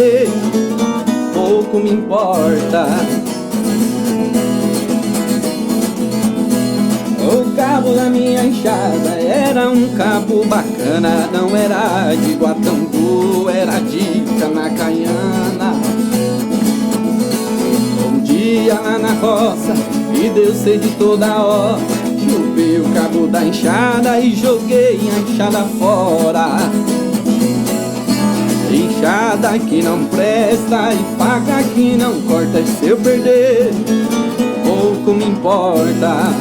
perder, pouco me importa. O cabo da minha enxada era um cabo bacana, não era de Guatambu, era de Canacaiana. Um dia lá na roça, e deu sede toda hora, chupei o cabo da enxada e joguei a enxada fora. Enxada que não presta e faca que não corta, e se eu perder, pouco me importa.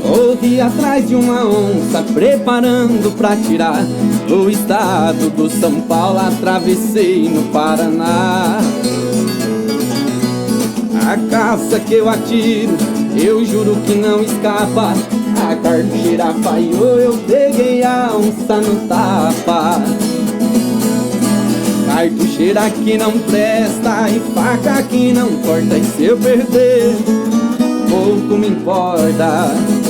Corri atrás de uma onça, preparando pra tirar o estado do São Paulo, atravessei no Paraná. A caça que eu atiro, eu juro que não escapa. A carteira falhou, eu peguei a onça no tapa. Cartucheira que não presta e faca que não corta, e se eu perder, pouco me importa.